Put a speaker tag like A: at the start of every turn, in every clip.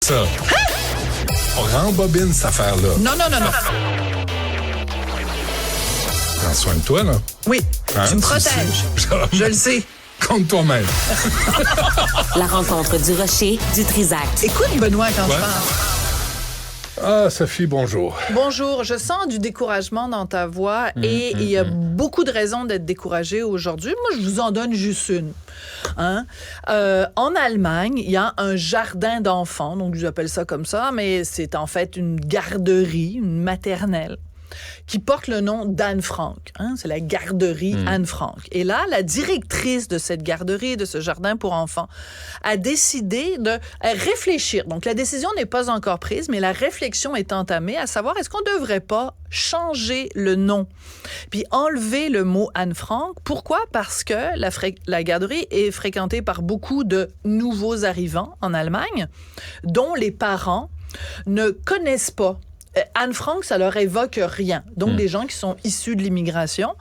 A: ça. On rembobine cette affaire-là.
B: Non.
A: Prends soin de toi, là.
B: Oui,
A: Hein,
B: tu me
A: tu
B: protèges.
A: sais.
B: Je le sais.
A: Compte toi-même.
C: La rencontre du Rocher, du Trisac.
B: Écoute, Benoît, quand
A: Ouais.
B: je parle.
A: Ah, Sophie, bonjour.
B: Bonjour, je sens du découragement dans ta voix et il y a beaucoup de raisons d'être découragé aujourd'hui. Moi, je vous en donne juste une. Hein? En Allemagne, il y a un jardin d'enfants, donc je appelle ça comme ça, mais c'est en fait une garderie, une maternelle, qui porte le nom d'Anne Frank. Hein? C'est la garderie Anne Frank. Et là, la directrice de cette garderie, de ce jardin pour enfants, a décidé de réfléchir. Donc, la décision n'est pas encore prise, mais la réflexion est entamée à savoir est-ce qu'on ne devrait pas changer le nom, puis enlever le mot Anne Frank. Pourquoi? Parce que la garderie est fréquentée par beaucoup de nouveaux arrivants en Allemagne, dont les parents ne connaissent pas. Anne Frank, ça leur évoque rien. Donc, des gens qui sont issus de l'immigration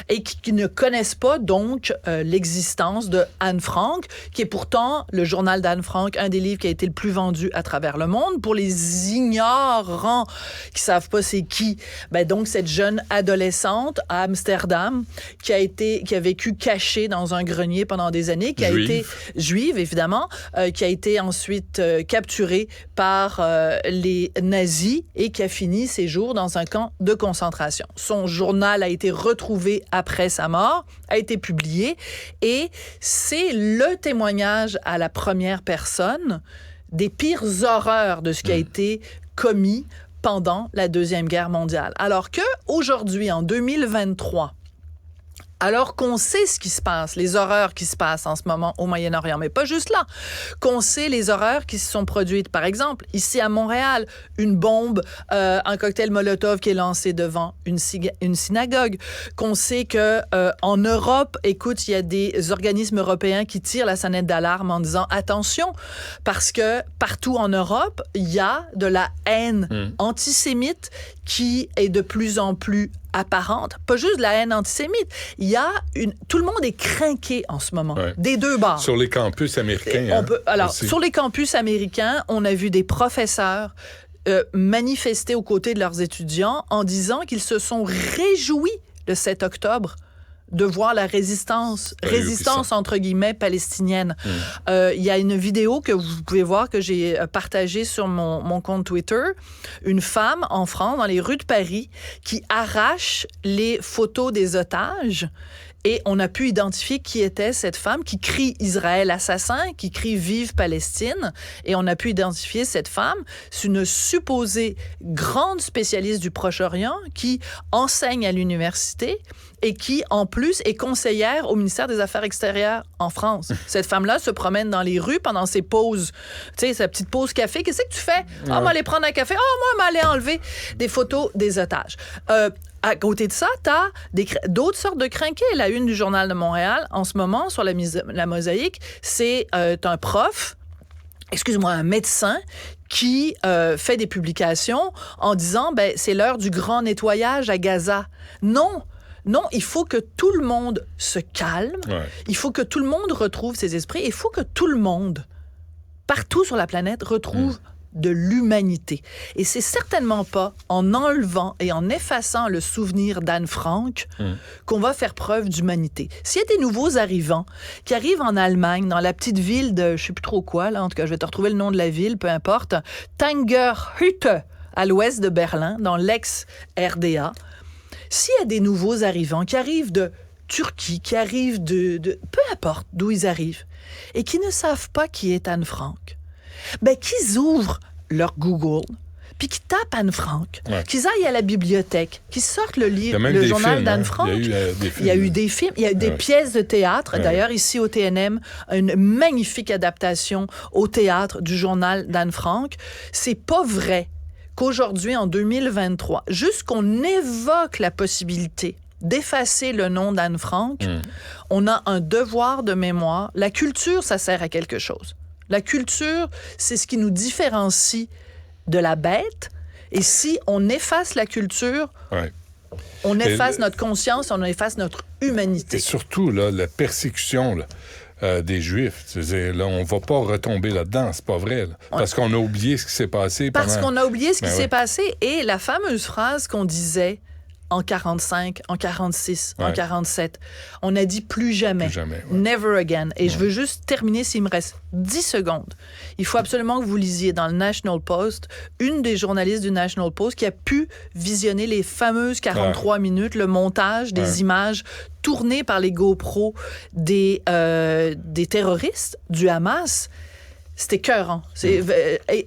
B: et qui ne connaissent pas, donc, l'existence de Anne Frank, qui est pourtant le journal d'Anne Frank, un des livres qui a été le plus vendu à travers le monde. Pour les ignorants qui savent pas c'est qui, ben donc, cette jeune adolescente à Amsterdam qui a vécu cachée dans un grenier pendant des années, qui a été juive, évidemment, qui a été ensuite capturée par les nazis et qui a fini ses jours dans un camp de concentration. Son journal a été retrouvé après sa mort, a été publié, et c'est le témoignage à la première personne des pires horreurs de ce qui a été commis pendant la Deuxième Guerre mondiale. Alors que aujourd'hui, en 2023, alors qu'on sait ce qui se passe, les horreurs qui se passent en ce moment au Moyen-Orient, mais pas juste là, qu'on sait les horreurs qui se sont produites. Par exemple, ici à Montréal, une bombe, un cocktail Molotov qui est lancé devant une synagogue. Qu'on sait que en Europe, écoute, il y a des organismes européens qui tirent la sonnette d'alarme en disant attention, parce que partout en Europe, il y a de la haine antisémite qui est de plus en plus apparente, pas juste de la haine antisémite. Il y a tout le monde est crinqué en ce moment, des deux bords.
A: Sur les campus américains.
B: Sur les campus américains, on a vu des professeurs manifester aux côtés de leurs étudiants en disant qu'ils se sont réjouis le 7 octobre de voir la résistance entre guillemets palestinienne. Il y a une vidéo que vous pouvez voir que j'ai partagée sur mon compte Twitter, une femme en France, dans les rues de Paris, qui arrache les photos des otages. Et on a pu identifier qui était cette femme qui crie Israël assassin, qui crie Vive Palestine. Et on a pu identifier cette femme. C'est une supposée grande spécialiste du Proche-Orient qui enseigne à l'université et qui, en plus, est conseillère au ministère des Affaires extérieures en France. Cette femme-là se promène dans les rues pendant ses pauses. Tu sais, sa petite pause café. Qu'est-ce que tu fais? Ah, moi, aller prendre un café. Ah, moi, aller enlever des photos des otages. À côté de ça, t'as d'autres sortes de crinqués. La une du Journal de Montréal, en ce moment, sur la mosaïque, c'est un prof, un médecin qui fait des publications en disant, c'est l'heure du grand nettoyage à Gaza. Non, il faut que tout le monde se calme. Il faut que tout le monde retrouve ses esprits. Il faut que tout le monde, partout sur la planète, retrouve de l'humanité. Et c'est certainement pas en enlevant et en effaçant le souvenir d'Anne Frank qu'on va faire preuve d'humanité. S'il y a des nouveaux arrivants qui arrivent en Allemagne, dans la petite ville de je sais plus trop quoi, là, en tout cas, je vais te retrouver le nom de la ville, peu importe, Tangerhütte, à l'ouest de Berlin, dans l'ex-RDA. S'il y a des nouveaux arrivants qui arrivent de Turquie, qui arrivent de peu importe d'où ils arrivent, et qui ne savent pas qui est Anne Frank, qu'ils ouvrent leur Google, puis qu'ils tapent Anne Frank, qu'ils aillent à la bibliothèque, qu'ils sortent le journal d'Anne Frank. Il y a eu des films, il y a eu des pièces de théâtre. D'ailleurs, ici au TNM, une magnifique adaptation au théâtre du journal d'Anne Frank. C'est pas vrai qu'aujourd'hui, en 2023, juste qu'on évoque la possibilité d'effacer le nom d'Anne Frank, on a un devoir de mémoire. La culture, ça sert à quelque chose. La culture, c'est ce qui nous différencie de la bête. Et si on efface la culture, on efface notre conscience, on efface notre humanité.
A: Et surtout, là, la persécution des Juifs. C'est-à-dire, là, on va pas retomber là-dedans, c'est pas vrai. Là. Parce qu'on a oublié ce qui s'est passé.
B: Parce qu'on a oublié ce qui s'est
A: ouais.
B: passé. Et la fameuse phrase qu'on disait en 45, en 46, en 47, on a dit plus jamais.
A: Plus jamais,
B: Never again. Et je veux juste terminer, s'il me reste 10 secondes. Il faut absolument que vous lisiez dans le National Post, une des journalistes du National Post qui a pu visionner les fameuses 43 minutes, le montage des images tournées par les GoPro des terroristes du Hamas. C'est écœurant.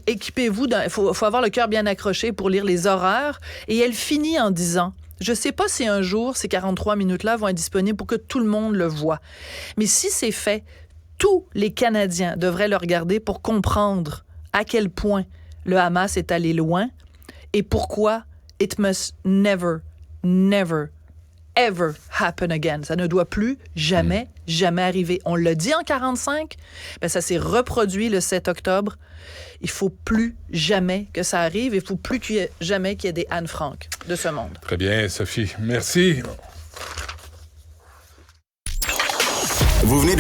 B: Équipez-vous. Il faut avoir le cœur bien accroché pour lire les horreurs. Et elle finit en disant... Je ne sais pas si un jour, ces 43 minutes-là vont être disponibles pour que tout le monde le voit. Mais si c'est fait, tous les Canadiens devraient le regarder pour comprendre à quel point le Hamas est allé loin et pourquoi it must never, never, ever happen again. Ça ne doit plus jamais, jamais arriver. On l'a dit en 45, ben ça s'est reproduit le 7 octobre. Il faut plus jamais que ça arrive. Il faut plus jamais qu'il y ait des Anne Frank de ce monde.
A: Très bien, Sophie. Merci.
D: Vous venez